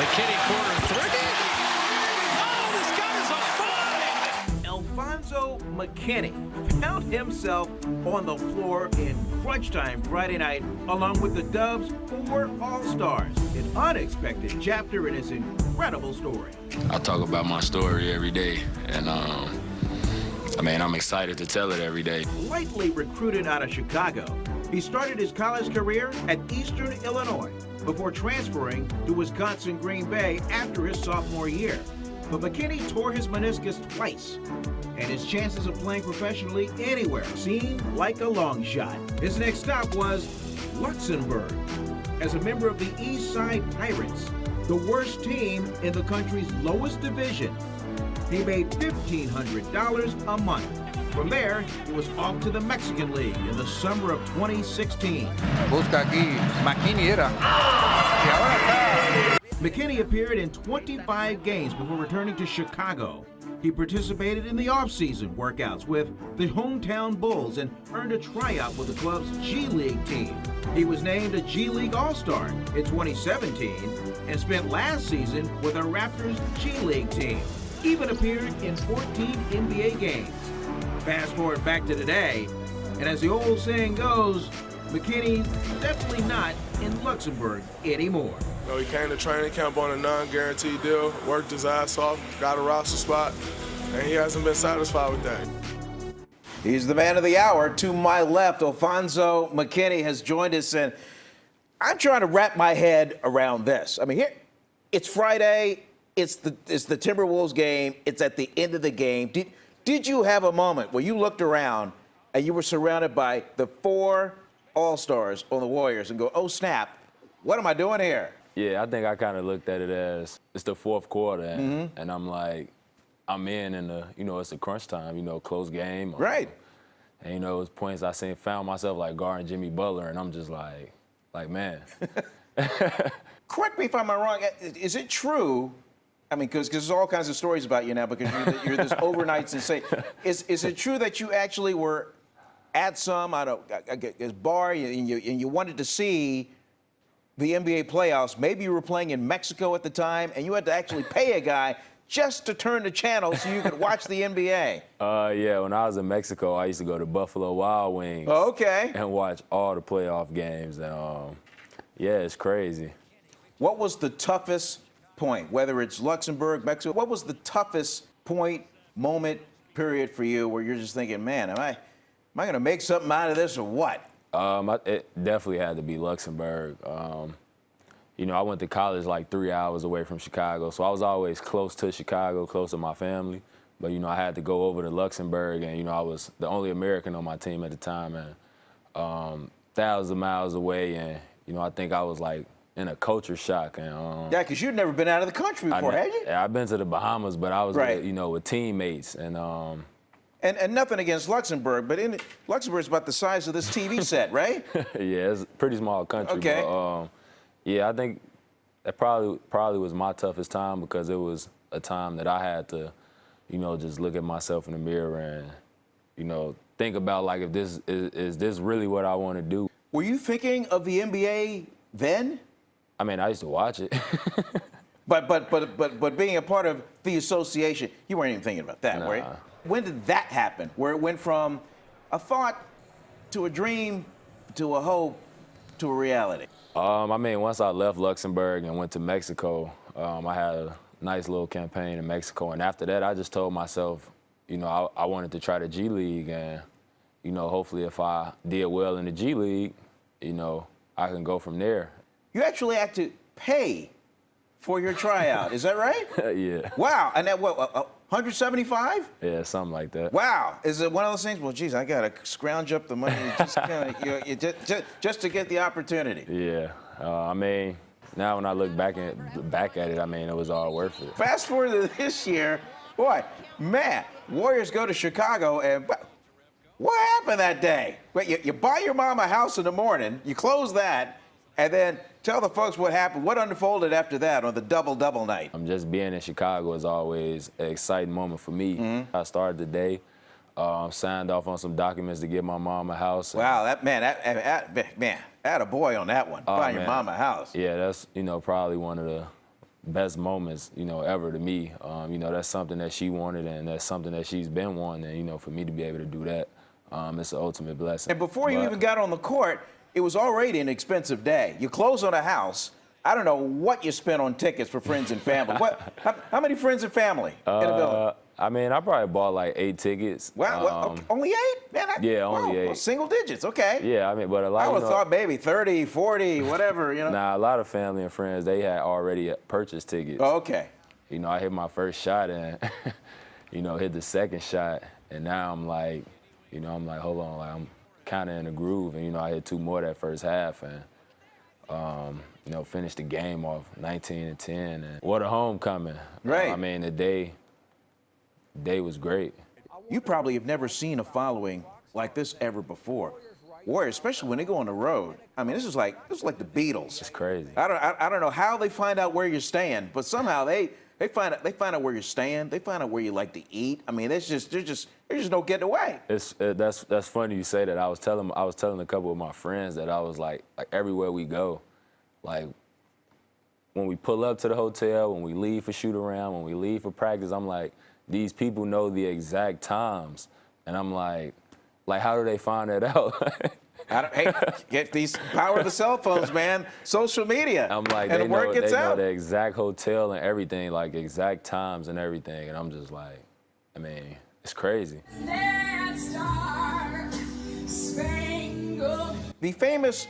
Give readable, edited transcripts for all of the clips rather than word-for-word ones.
McKinnie corner three. Oh, this guy is a find! Alfonzo McKinnie found himself on the floor in crunch time Friday night, along with the Dubs' 4 All-Stars. An unexpected chapter in his incredible story. I talk about my story every day, and I'm excited to tell it every day. Lightly recruited out of Chicago, he started his college career at Eastern Illinois before transferring to Wisconsin Green Bay after his sophomore year. But McKinnie tore his meniscus twice, and his chances of playing professionally anywhere seemed like a long shot. His next stop was Luxembourg. As a member of the East Side Pirates, the worst team in the country's lowest division, he made $1,500 a month. From there, he was off to the Mexican League in the summer of 2016. Busca aquí, McKinnie era. Y ahora está. McKinnie appeared in 25 games before returning to Chicago. He participated in the offseason workouts with the hometown Bulls and earned a tryout with the club's G League team. He was named a G League All-Star in 2017 and spent last season with the Raptors G League team. Even appeared in 14 NBA games. Fast forward back to today, and as the old saying goes, McKinnie's definitely not in Luxembourg anymore. He came to training camp on a non-guaranteed deal, worked his ass off, got a roster spot, and he hasn't been satisfied with that. He's the man of the hour. To my left, Alfonzo McKinnie has joined us, and I'm trying to wrap my head around this. I mean, here, it's Friday, it's the Timberwolves game, it's at the end of the game. Did you have a moment where you looked around and you were surrounded by the 4 All-Stars on the Warriors and go, oh, snap, what am I doing here? Yeah, I think I kind of looked at it as it's the fourth quarter, and I'm like, I'm in the, it's a crunch time, close game. Right. And, it was points I found myself like guarding Jimmy Butler, and I'm just like, man. Correct me if I'm wrong. Is it true? I mean, because there's all kinds of stories about you now because you're this overnight sensation. Is it true that you actually were at some bar and you wanted to see the NBA playoffs? Maybe you were playing in Mexico at the time, and you had to actually pay a guy just to turn the channel so you could watch the NBA. Yeah, when I was in Mexico, I used to go to Buffalo Wild Wings. Oh, okay. And watch all the playoff games, and yeah, it's crazy. What was the toughest point, whether it's Luxembourg, Mexico, what was the toughest point, moment, period for you where you're just thinking, man, am I going to make something out of this or what? It definitely had to be Luxembourg. I went to college like 3 hours away from Chicago, so I was always close to Chicago, close to my family. But, I had to go over to Luxembourg, and, I was the only American on my team at the time, and thousands of miles away, and, I think I was like in a culture shock. And yeah, because you'd never been out of the country before, had you? Yeah, I've been to the Bahamas, but I was right. with teammates, and nothing against Luxembourg, but Luxembourg's about the size of this TV set, right? Yeah, it's a pretty small country. Okay. But, yeah, I think that probably was my toughest time because it was a time that I had to, just look at myself in the mirror and, think about like if this is this really what I want to do. Were you thinking of the NBA then? I mean, I used to watch it. But being a part of the association, you weren't even thinking about that, Nah. were you? When did that happen, where it went from a thought to a dream to a hope to a reality? Once I left Luxembourg and went to Mexico, I had a nice little campaign in Mexico. And after that, I just told myself, I wanted to try the G League. And, hopefully if I did well in the G League, I can go from there. You actually had to pay for your tryout, is that right? Yeah. Wow, and that what, 175? Yeah, something like that. Wow, is it one of those things? Well, geez, I gotta scrounge up the money just to get the opportunity. Yeah, now when I look back at it, it was all worth it. Fast forward to this year, boy, man, Warriors go to Chicago, and what happened that day? Well, you buy your mom a house in the morning, you close that, and then tell the folks what happened. What unfolded after that on the double-double night? Just being in Chicago is always an exciting moment for me. Mm-hmm. I started the day, signed off on some documents to get my mom a house. Wow, I had a boy on that one, buying your mom a house. Yeah, that's probably one of best moments, ever to me. That's something that she wanted, and that's something that she's been wanting. And, for me to be able to do that, it's the ultimate blessing. And before you even got on the court, it was already an expensive day. You close on a house. I don't know what you spent on tickets for friends and family. How many friends and family in the building? I probably bought like 8 tickets. Wow, only 8? Man, yeah, only 8. Single digits, okay. Yeah, but a lot. I would have thought maybe 30, 40, whatever, Nah, a lot of family and friends, they had already purchased tickets. Oh, okay. I hit my first shot and, hit the second shot, and now I'm like, hold on, like I'm kind of in a groove, and I hit 2 more that first half, and finished the game off 19-10, and what a homecoming. Right. The day was great. You probably have never seen a following like this ever before. Warriors, especially when they go on the road. This is like the Beatles. It's crazy. I don't know how they find out where you're staying, but somehow they find out where you're staying. They find out where you like to eat. There's just no getting away. That's funny you say that. I was telling a couple of my friends that I was like everywhere we go, like when we pull up to the hotel, when we leave for shoot around, when we leave for practice, I'm like, these people know the exact times, and I'm like how do they find that out? Hey, get these power of the cell phones, man. Social media. I'm like, and they the word gets know out. the exact hotel and everything, like exact times and everything, and I'm just like, it's crazy. The famous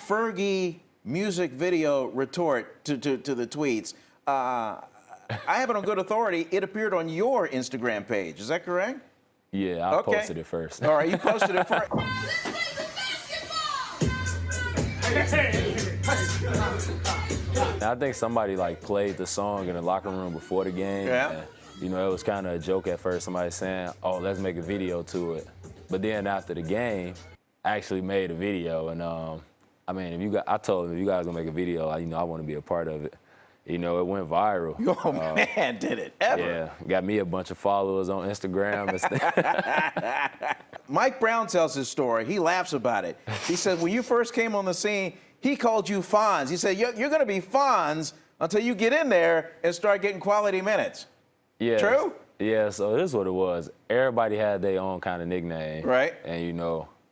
Fergie music video retort to the tweets. I have it on good authority. It appeared on your Instagram page. Is that correct? Yeah, I posted it first. All right, you posted it first. I think somebody played the song in the locker room before the game. Yeah. And, it was kind of a joke at first. Somebody saying, "Oh, let's make a video to it." But then after the game, I actually made a video, and I told them if you guys gonna make a video, I want to be a part of it. It went viral. Oh, man, did it ever. Yeah, got me a bunch of followers on Instagram and stuff. Mike Brown tells his story. He laughs about it. He says, when you first came on the scene, he called you Fonz. He said, you're going to be Fonz until you get in there and start getting quality minutes. Yeah. True? Yeah, so this is what it was. Everybody had their own kind of nickname. Right. And,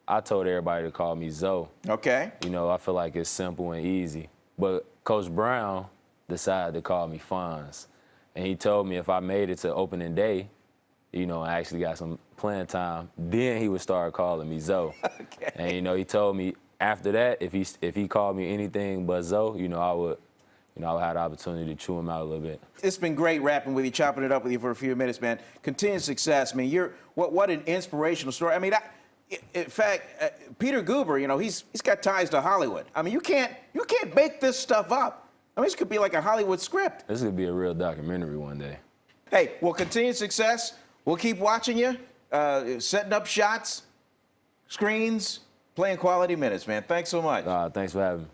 I told everybody to call me Zoe. Okay. I feel like it's simple and easy. But Coach Brown decided to call me Fonz. And he told me if I made it to opening day, I actually got some playing time, then he would start calling me Zoe. Okay. And, he told me after that, if he called me anything but Zoe, I would have the opportunity to chew him out a little bit. It's been great rapping with you, chopping it up with you for a few minutes, man. Continued success. You're what an inspirational story. In fact, Peter Goober, he's got ties to Hollywood. You can't make this stuff up. This could be like a Hollywood script. This could be a real documentary one day. Hey, well, continued success. We'll keep watching you, setting up shots, screens, playing quality minutes, man. Thanks so much. Thanks for having me.